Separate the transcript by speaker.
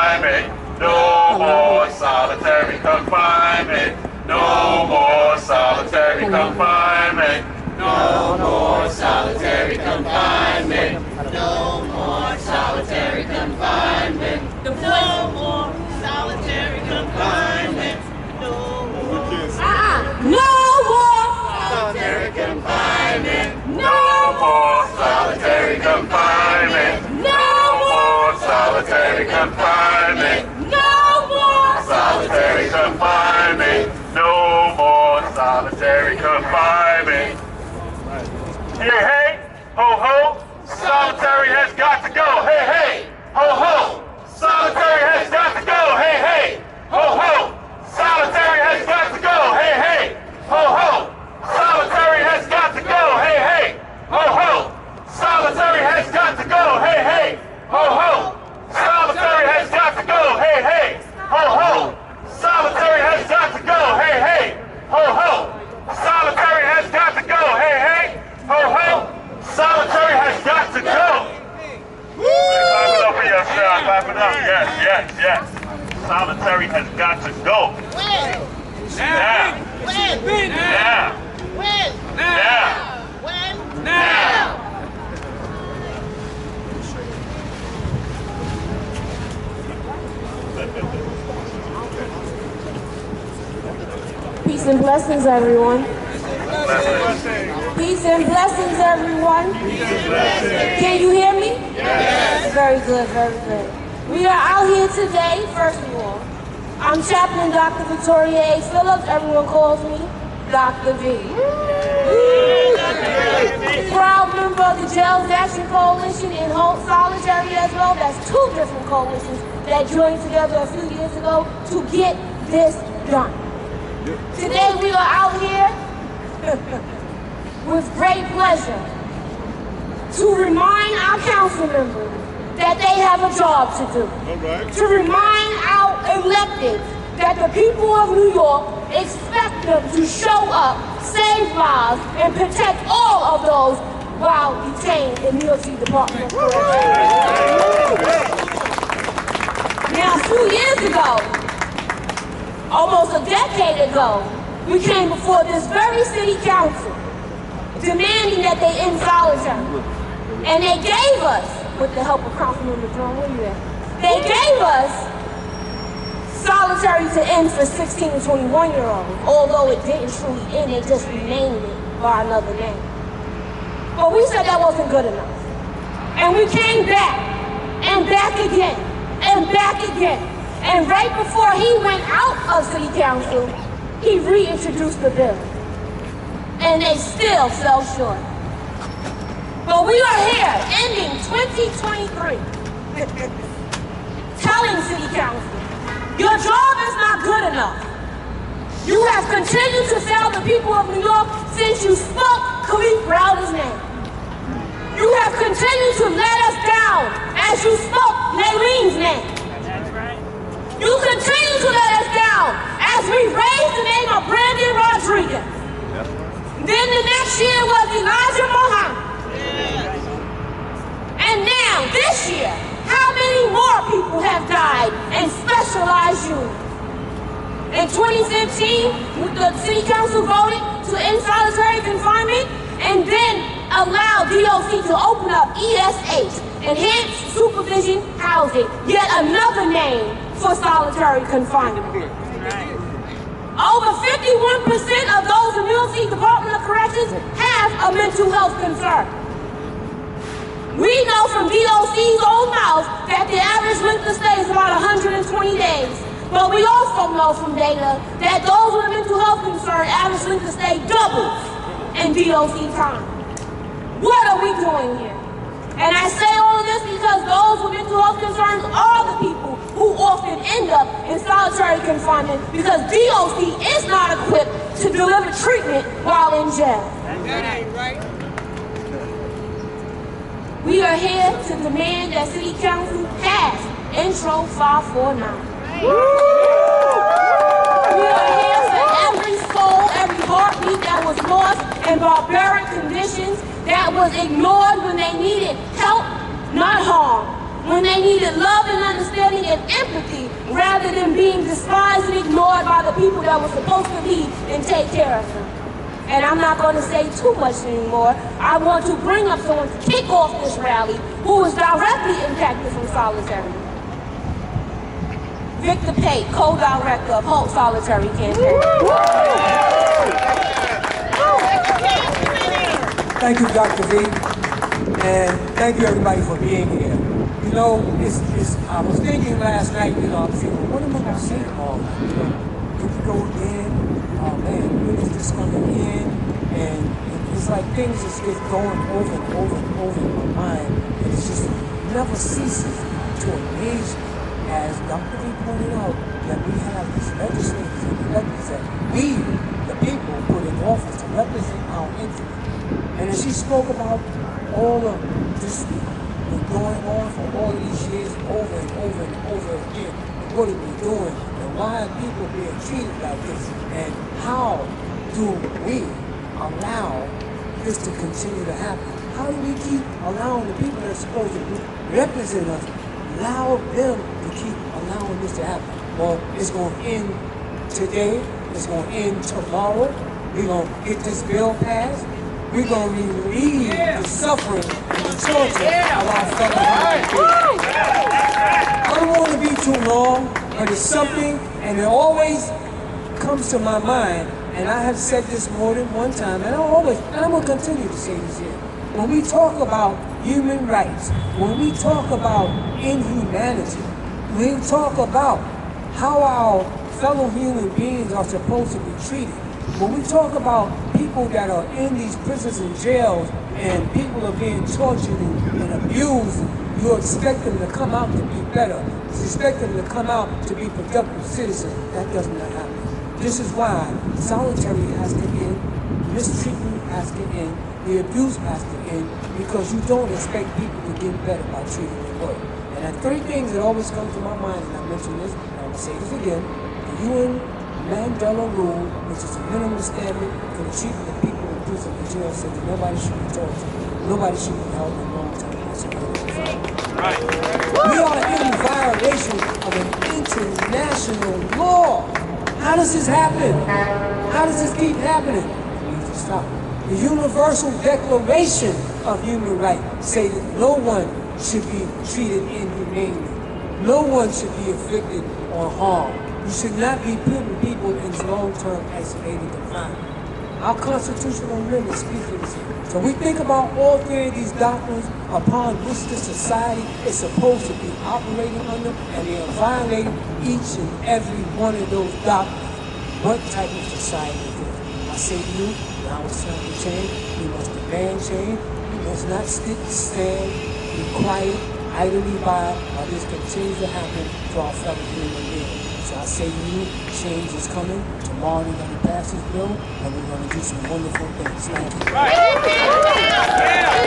Speaker 1: confinement. No more solitary confinement. No more solitary confinement.
Speaker 2: No more solitary confinement. No more solitary confinement. No more solitary confinement. No more.
Speaker 3: No more
Speaker 2: solitary confinement.
Speaker 1: No more solitary confinement.
Speaker 3: No
Speaker 1: more solitary confinement.
Speaker 3: No more
Speaker 1: Solitary confinement. No more solitary confinement. Hey, hey, ho, ho, solitary has got to go. Hey, hey, ho, ho, solitary has got to go. Hey, hey, ho, ho, solitary has got to go. Hey, hey, ho, ho, solitary has got to go. Hey, hey, ho, ho, solitary has got to go. Hey, hey, ho, ho, solitary has got to go. Hey, hey, ho, ho, solitary has got to go. Hey, hey, ho, ho, solitary has got to go. Hey, hey, ho, ho, solitary has got to go. Clap it up for yourself. Clap it up. Yes, yes, yes. Solitary has got to go.
Speaker 2: When?
Speaker 1: Now.
Speaker 2: When?
Speaker 1: Now.
Speaker 2: When?
Speaker 1: Now.
Speaker 2: When?
Speaker 1: Now.
Speaker 3: Peace and blessings, everyone. Peace and blessings, everyone. Can you hear me?
Speaker 2: Yes.
Speaker 3: Very good, very good. We are out here today, first of all. I'm Chaplain Dr. Victoria A. Phillips. Everyone calls me Dr. V. Proud member of the Jails Action Coalition and Halt Solitary as well. That's two different coalitions that joined together a few years ago to get this done. Today we are out here with great pleasure to remind our council members that they have a job to do. To remind our electeds that the people of New York expect them to show up, save lives, and protect all of those while detained in New York City Department of Corrections. Now, a few years ago, almost a decade ago, we came before this very city council demanding that they end solitary. And they gave us, with the help of Councilmember John, where you at? They gave us solitary to end for 16 to 21-year-olds. Although it didn't truly end, they just renamed it by another name. But we said that wasn't good enough. And we came back, and back again, and back again. And right before he went out of city council, he reintroduced the bill. And they still fell short. But we are here, ending 2023, telling city council, your job is not good enough. You have continued to fail the people of New York since you spoke Khalif Browder's name. You have continued to let us down as you spoke Naileen's name. You continue to let us down as we raised the name of Brandon Rodriguez. Then the next year was Elijah Muhammad. And now, this year, how many more people have died in specialized units? In 2015, the city council voted to end solitary confinement and then allow DOC to open up ESH, Enhanced Supervision Housing, yet another name for solitary confinement. Over 51% of those in New York City Department of Corrections have a mental health concern. We know from DOC's own mouth that the average length of stay is about 120 days. But we also know from data that those with a mental health concern average length of stay doubles in DOC time. What are we doing here? And I say all of this because those with mental health concerns are the people who often end up in solitary confinement because DOC is not equipped to deliver treatment while in jail.
Speaker 2: That ain't right.
Speaker 3: We are here to demand that City Council pass Intro 549. We are here for every soul, every heartbeat that was lost in barbaric conditions, that was ignored when they needed help, not harm. when they needed love and understanding and empathy rather than being despised and ignored by the people that were supposed to lead and take care of them. And I'm not going to say too much anymore. I want to bring up someone to kick off this rally who is directly impacted from Solitary. Victor Pate, co-director of Halt Solitary campaign.
Speaker 4: Thank you, Dr. V, and thank you everybody for being here. You know, I was thinking last night, I was thinking, what am I going to say tomorrow? If we go again, oh man, when is this going to end? And it's like things just get going over and over and over in my mind, and it just never ceases to amaze me. As Dr. V pointed out, that we have these legislators and electors that we, the people, put in office to represent our interests. And as she spoke about all of this been going on for all of these years, over and over and over again, and what are we doing, and why are people being treated like this, and how do we allow this to continue to happen? How do we keep allowing the people that are supposed to represent us, allow them to keep allowing this to happen? Well, it's going to end today, it's going to end tomorrow, we're going to get this bill passed, we're going to relieve the suffering and the torture of our fellow human beings. I don't want to be too long, but it's something, and it always comes to my mind, and I have said this more than one time, and I'm going to continue to say this here. When we talk about human rights, when we talk about inhumanity, we talk about how our fellow human beings are supposed to be treated, when we talk about people that are in these prisons and jails and people are being tortured and abused, you expect them to come out to be better. You expect them to come out to be productive citizens. That does not happen. This is why solitary has to end, mistreatment has to end, the abuse has to end, because you don't expect people to get better by treating them well. And there are three things that always come to my mind, and I mentioned this, and I'm going to say this again. The UN Mandela Rule, which is a minimum standard for the treatment of people in prison and jail, said that nobody should be tortured, nobody should be held in long-term disability.
Speaker 1: Right.
Speaker 4: We are in violation of an international law. How does this happen? How does this keep happening? We need to stop. The Universal Declaration of Human Rights say that no one should be treated inhumanely. No one should be afflicted or harmed. You should not be putting people in long-term isolated confinement. Our constitutional amendments speak to this. So we think about all three of these doctrines upon which this society is supposed to be operating under, and they are violating each and every one of those doctrines. What type of society is this? I say to you, now it's time to change. We must demand change. We must not stand, be quiet, idly by, while this continues to happen to our fellow human beings. So I say to you, change is coming. Tomorrow we're going to pass this bill, and we're going to do some wonderful things. Thank you.
Speaker 1: Right.